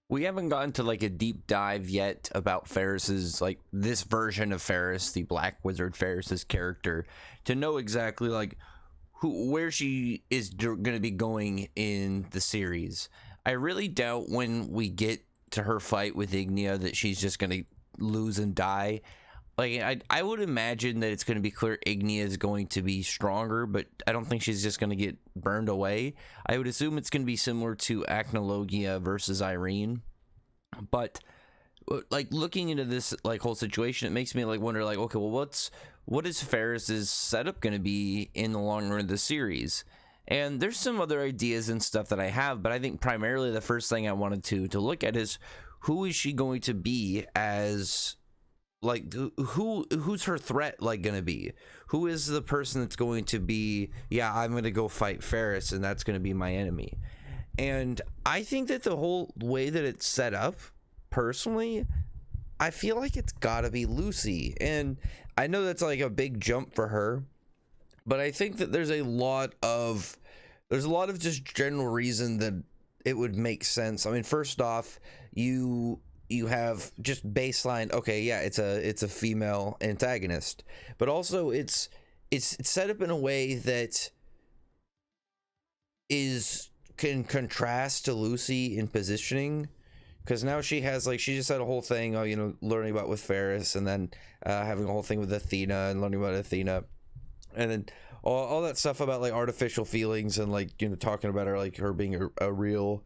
We haven't gotten to like a deep dive yet about Faris's, like this version of Faris, the Black Wizard Faris's character, to know exactly like where she is going to be going in the series. I really doubt when we get to her fight with Ignia that she's just going to lose and die. Like I would imagine that it's going to be clear Ignia is going to be stronger, but I don't think she's just going to get burned away. I would assume it's going to be similar to Acnologia versus Irene. But like looking into this like whole situation, it makes me like wonder like, okay, well, what is Faris's setup going to be in the long run of the series? And there's some other ideas and stuff that I have, but I think primarily the first thing I wanted to look at is who is she going to be as, like, who's her threat like gonna be? Who is the person that's going to be, yeah, I'm gonna go fight Faris and that's gonna be my enemy? And I think that the whole way that it's set up, personally, I feel like it's gotta be Lucy. And I know that's like a big jump for her, but I think that there's a lot of just general reason that it would make sense. I mean, first off, you have just baseline, okay, yeah, it's a female antagonist, but also it's set up in a way that can contrast to Lucy in positioning, because now she has like, she just had a whole thing, learning about with Faris, and then having a whole thing with Athena and learning about Athena, and then all that stuff about like artificial feelings and like talking about her, like her being a real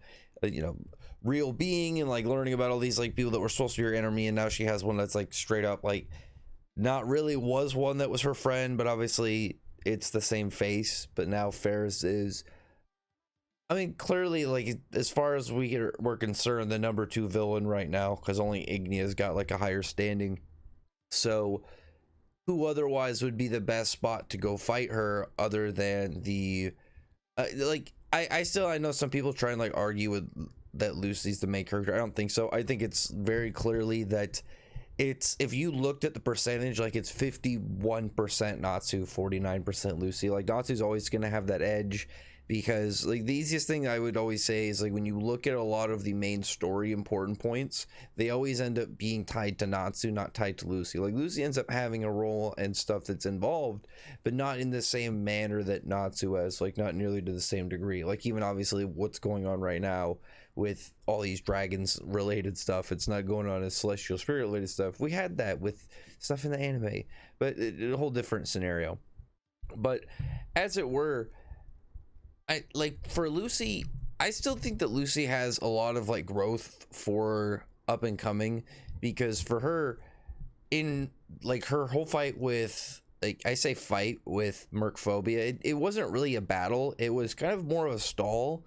real being, and like learning about all these like people that were supposed to be her enemy, and now she has one that's like straight up like not really was one that was her friend, but obviously it's the same face. But now Faris is, I mean, clearly, like, as far as we're concerned, the number 2 villain right now, because only Ignia's got like a higher standing. So who otherwise would be the best spot to go fight her other than the I know some people try and like argue with that Lucy's the main character. I don't think so. I think it's very clearly that it's, if you looked at the percentage, like it's 51% Natsu, 49% Lucy. Like Natsu's always going to have that edge, because like the easiest thing I would always say is like when you look at a lot of the main story important points, they always end up being tied to Natsu, not tied to Lucy. Like Lucy ends up having a role and stuff that's involved, but not in the same manner that Natsu has, like not nearly to the same degree. Like even obviously what's going on right now with all these dragons related stuff, it's not going on as celestial spirit related stuff. We had that with stuff in the anime, but a whole different scenario. But as it were, I like for Lucy, I still think that Lucy has a lot of like growth for up and coming, because for her, in like her whole fight with, like I say fight with Mercphobia, it wasn't really a battle, it was kind of more of a stall.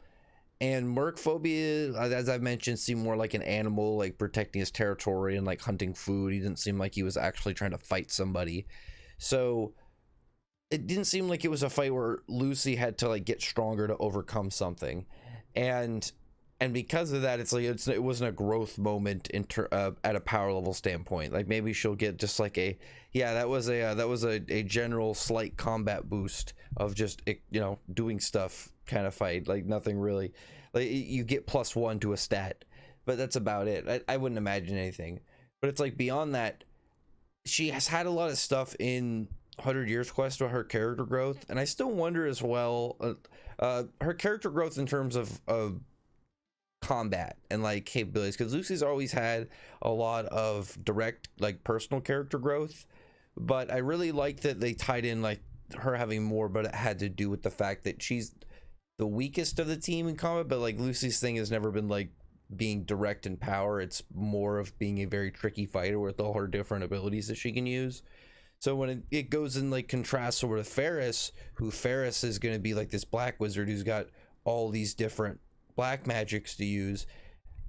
And Mercphobia, as I mentioned, seemed more like an animal, like protecting his territory and like hunting food. He didn't seem like he was actually trying to fight somebody. So it didn't seem like it was a fight where Lucy had to like get stronger to overcome something. And because of that, it's like it wasn't a growth moment at a power level standpoint. Like maybe she'll get just like that was a general slight combat boost of just doing stuff kind of fight, like nothing really, like you get +1 to a stat, but that's about it. I wouldn't imagine anything. But it's like beyond that, she has had a lot of stuff in 100 Years Quest about her character growth, and I still wonder as well her character growth in terms of combat and like capabilities, because Lucy's always had a lot of direct like personal character growth, but I really like that they tied in like her having more, but it had to do with the fact that she's the weakest of the team in combat. But like Lucy's thing has never been like being direct in power, it's more of being a very tricky fighter with all her different abilities that she can use. So when it goes in like contrast over to Faris, who Faris is going to be like this black wizard who's got all these different black magics to use,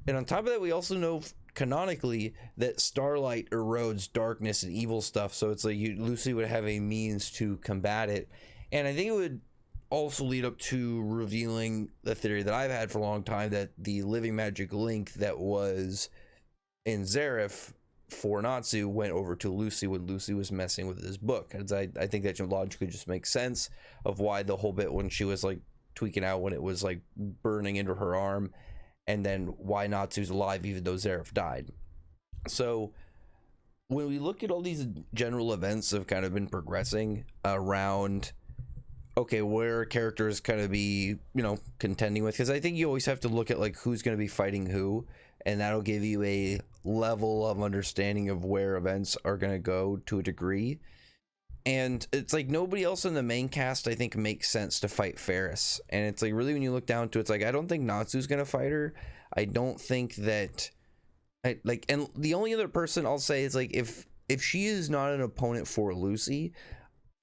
and on top of that we also know canonically that starlight erodes darkness and evil stuff, so it's like Lucy would have a means to combat it. And I think it would also lead up to revealing the theory that I've had for a long time, that the living magic link that was in Zareth for Natsu went over to Lucy when Lucy was messing with his book. And I think that logically just makes sense of why the whole bit when she was like tweaking out when it was like burning into her arm, and then why Natsu's alive even though Zeref died. So when we look at all these general events that have kind of been progressing around, okay, where characters kind of be, you know, contending with, because I think you always have to look at like who's going to be fighting who, and that'll give you a level of understanding of where events are going to go to a degree. And it's like nobody else in the main cast I think makes sense to fight Faris, and it's like really when you look down to it, it's like I don't think Natsu's going to fight her. I don't think that and the only other person I'll say is like if she is not an opponent for Lucy,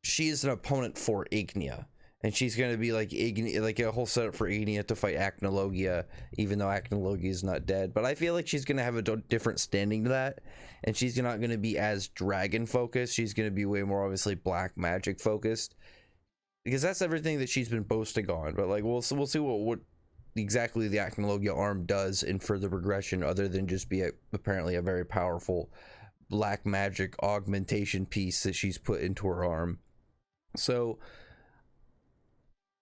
she is an opponent for Ignia, and she's going to be like Ignia, like a whole setup for Ignia to fight Acnologia, even though Acnologia is not dead. But I feel like she's going to have a different standing to that, and she's not going to be as dragon focused. She's going to be way more obviously black magic focused, because that's everything that she's been boasting on. But like we'll see what exactly the Acnologia arm does in further progression, other than just be apparently a very powerful black magic augmentation piece that she's put into her arm. So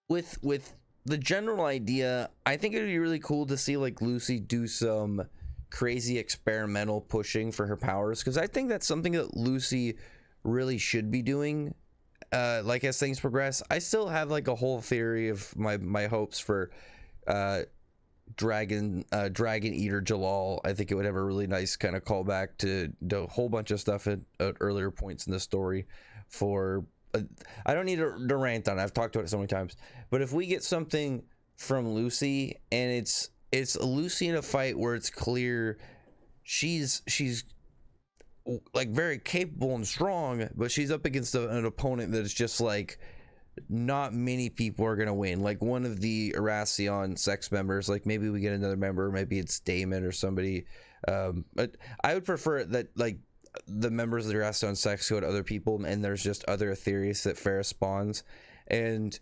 with the general idea, I think it would be really cool to see like Lucy do some crazy experimental pushing for her powers, because I think that's something that Lucy really should be doing. Like as things progress, I still have like a whole theory of my hopes for dragon eater Jalal. I think it would have a really nice kind of callback to a whole bunch of stuff at earlier points in the story. For I don't need to rant on it, I've talked about it so many times, but if we get something from Lucy and it's a Lucy in a fight where it's clear she's like very capable and strong, but she's up against an opponent that's just like not many people are gonna win, like one of the Erasion sex members, like maybe we get another member, maybe it's Damon or somebody, but I would prefer that like the members of the Erasion sex go to other people, and there's just other theories that Faris spawns, and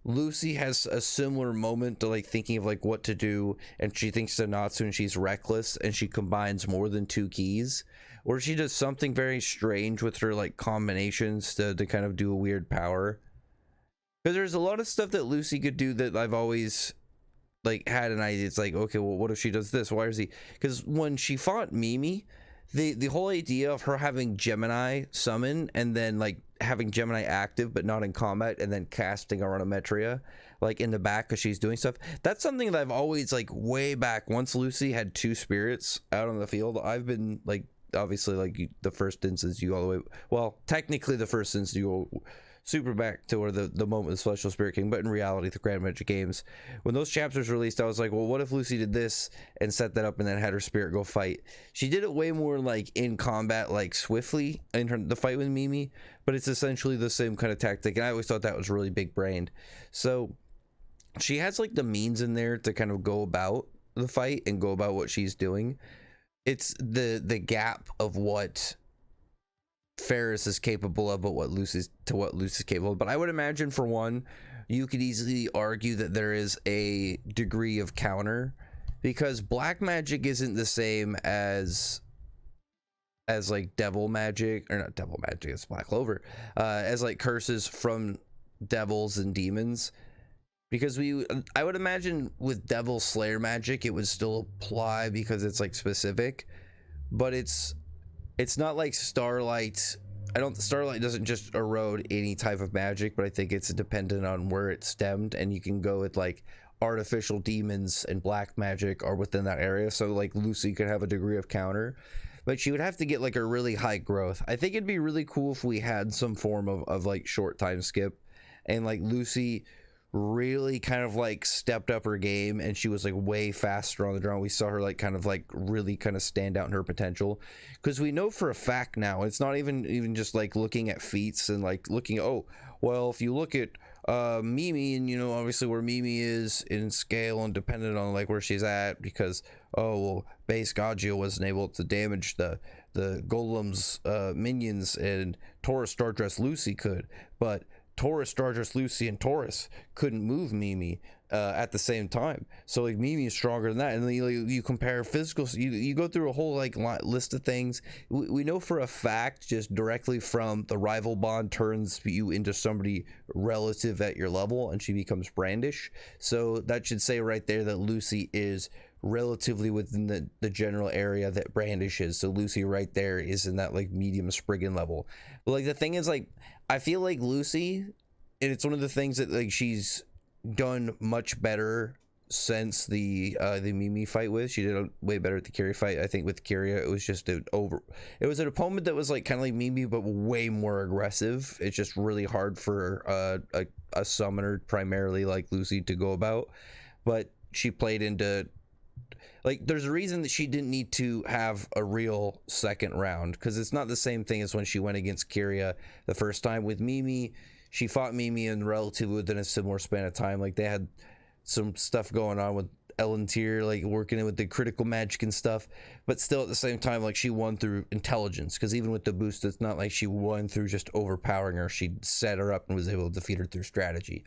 Lucy has a similar moment to like thinking of like what to do, and she thinks to Natsu and she's reckless, and she combines more than 2 keys, or she does something very strange with her like combinations to kind of do a weird power. Because there's a lot of stuff that Lucy could do that I've always like had an idea. It's like, okay, well, what if she does this? Why is he? Because when she fought Mimi, the whole idea of her having Gemini summon and then like having Gemini active but not in combat, and then casting Aronometria like in the back because she's doing stuff, that's something that I've always like way back, once Lucy had 2 spirits out on the field, I've been like, obviously like the first instance you all the way, well technically the first instance you go super back to where the moment of Celestial Spirit King, but in reality the Grand Magic Games, when those chapters released, I was like, well, what if Lucy did this and set that up and then had her spirit go fight? She did it way more like in combat, like swiftly in the fight with Mimi, but it's essentially the same kind of tactic, and I always thought that was really big brained. So she has like the means in there to kind of go about the fight and go about what she's doing. It's the gap of what Faris is capable of, but what Lucy's capable of. But I would imagine, for one, you could easily argue that there is a degree of counter, because black magic isn't the same as like devil magic, or not devil magic, it's Black Clover, as like curses from devils and demons. Because I would imagine with Devil Slayer magic it would still apply because it's like specific, but it's not like Starlight. Starlight doesn't just erode any type of magic, but I think it's dependent on where it's stemmed, and you can go with like artificial demons and black magic are within that area. So like Lucy could have a degree of counter, but she would have to get like a really high growth. I think it'd be really cool if we had some form of like short time skip, and like Lucy really kind of like stepped up her game and she was like way faster on the draw. We saw her like kind of like really kind of stand out in her potential, because we know for a fact now, it's not even just like looking at feats and like looking, oh well, if you look at Mimi, and you know obviously where Mimi is in scale and dependent on like where she's at, because oh well, base Gagio wasn't able to damage the golem's minions, and Taurus Stardress Lucy could, but Taurus Stardress Lucy and Taurus couldn't move Mimi at the same time. So like Mimi is stronger than that, and then you compare physical, you go through a whole like list of things. We know for a fact, just directly from the rival bond turns you into somebody relative at your level, and she becomes brandish. So that should say right there that Lucy is relatively within the general area that Brandish is. So Lucy right there is in that like medium Spriggan level. But like the thing is, like, I feel like Lucy, and it's one of the things that like she's done much better since the Mimi fight with. She did way better at the Kyria fight. I think with Kyria it was just it was an opponent that was like kind of like Mimi but way more aggressive. It's just really hard for a summoner primarily like Lucy to go about. But she played into, like, there's a reason that she didn't need to have a real second round, because it's not the same thing as when she went against Kyria the first time. With Mimi, she fought Mimi in relatively within a similar span of time. Like, they had some stuff going on with Elentier, like working in with the critical magic and stuff, but still at the same time, like, she won through intelligence, because even with the boost, it's not like she won through just overpowering her. She set her up and was able to defeat her through strategy.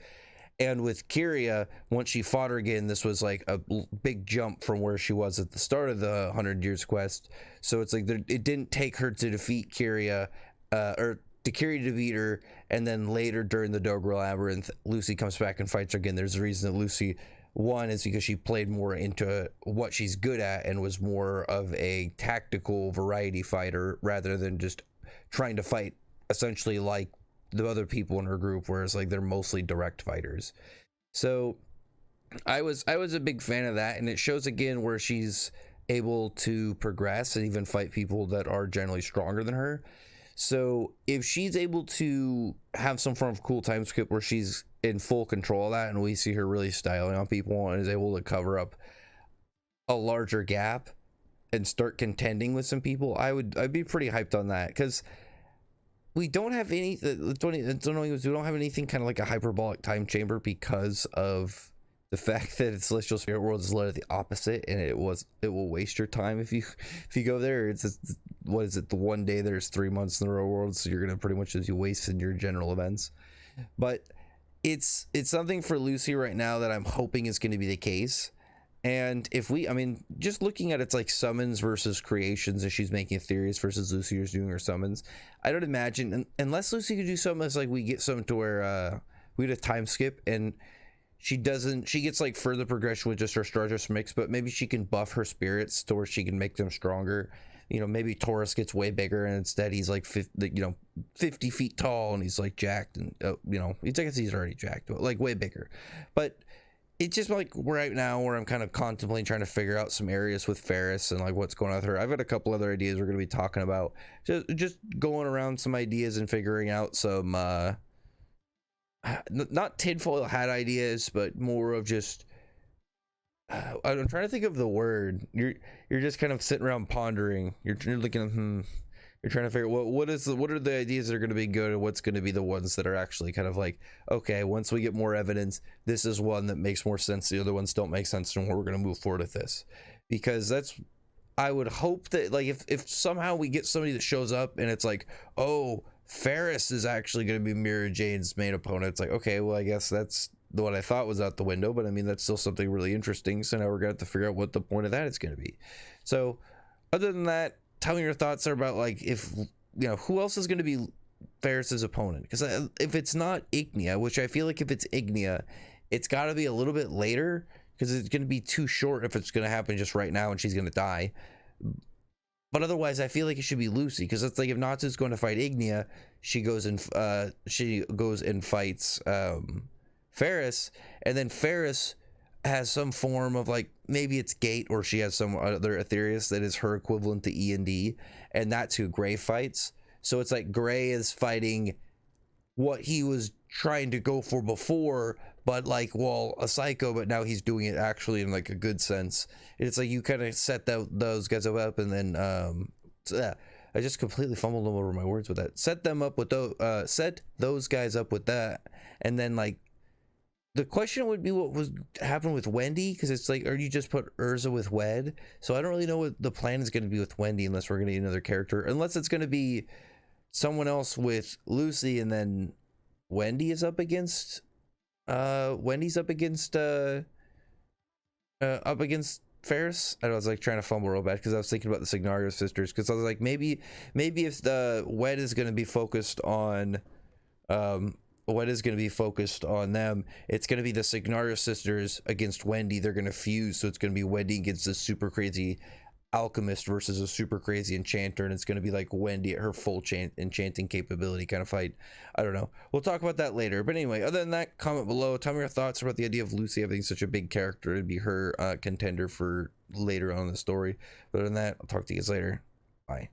And with Kyria, once she fought her again, this was like a big jump from where she was at the start of the 100 Years Quest. So it's like it didn't take her to defeat Kyria, or to Kyria to beat her, and then later during the Doggerel Labyrinth, Lucy comes back and fights her again. There's a reason that Lucy won, is because she played more into what she's good at and was more of a tactical variety fighter rather than just trying to fight essentially like the other people in her group, whereas like they're mostly direct fighters. So I was a big fan of that, and it shows again where she's able to progress and even fight people that are generally stronger than her. So if she's able to have some form of cool time skip where she's in full control of that, and we see her really styling on people and is able to cover up a larger gap and start contending with some people, I'd be pretty hyped on that, because we don't have any. We don't have anything kind of like a hyperbolic time chamber because of the fact that it's Celestial Spirit World is literally the opposite, and it will waste your time if you go there. It's what is it? The one day there's 3 months in the real world, so you're gonna pretty much just waste in your general events. But it's something for Lucy right now that I'm hoping is going to be the case. And if I mean, just looking at it's like summons versus creations, and she's making theories versus Lucy who's doing her summons, I don't imagine, unless Lucy could do something that's like we get something to where we get a time skip and she gets like further progression with just her Stardust mix, but maybe she can buff her spirits to where she can make them stronger. You know, maybe Taurus gets way bigger and instead he's like 50 feet tall and he's like jacked, and I guess he's already jacked, but like way bigger. But it's just like right now where I'm kind of contemplating trying to figure out some areas with Faris and like what's going on with her. I've got a couple other ideas we're going to be talking about, just going around some ideas and figuring out some not tinfoil hat ideas, but more of just I'm trying to think of the word. You're just kind of sitting around pondering. You're looking at you're trying to figure what are the ideas that are going to be good, and what's going to be the ones that are actually kind of like, okay, once we get more evidence, this is one that makes more sense, the other ones don't make sense, and we're going to move forward with this. Because I would hope that like if somehow we get somebody that shows up and it's like, oh, Faris is actually going to be Mira Jane's main opponent, it's like, okay, well, I guess that's what I thought was out the window, but I mean, that's still something really interesting, so now we're going to have to figure out what the point of that is going to be. So other than that, tell me your thoughts about like, if who else is going to be Faris's opponent, because if it's not Ignia, which I feel like if it's Ignia, it's got to be a little bit later, because it's going to be too short if it's going to happen just right now and she's going to die. But otherwise, I feel like it should be Lucy, because it's like if Natsu's going to fight Ignia, she goes and fights Faris, and then Faris has some form of like, maybe it's Gate, or she has some other Aetherius that is her equivalent to E&D, and that's who Gray fights. So it's like Gray is fighting what he was trying to go for before, but like, well, a psycho, but now he's doing it actually in like a good sense. It's like you kind of set those guys up, and then I just completely fumbled over my words with that. Set those guys up with that, and then like the question would be what was happened with Wendy, because it's like, or you just put Urza with Wed. So I don't really know what the plan is going to be with Wendy, unless we're going to get another character, unless it's going to be someone else with Lucy, and then Wendy is up against Faris. I was like trying to fumble real bad because I was thinking about the Signario sisters, because I was like, maybe if the Wed is going to be focused on what is going to be focused on them. It's going to be the Signario sisters against Wendy. They're going to fuse, so it's going to be Wendy against this super crazy alchemist versus a super crazy enchanter, and it's going to be like Wendy at her full enchanting capability kind of fight. I don't know, we'll talk about that later. But anyway, other than that, comment below, tell me your thoughts about the idea of Lucy having such a big character to be her contender for later on in the story. But other than that, I'll talk to you guys later. Bye.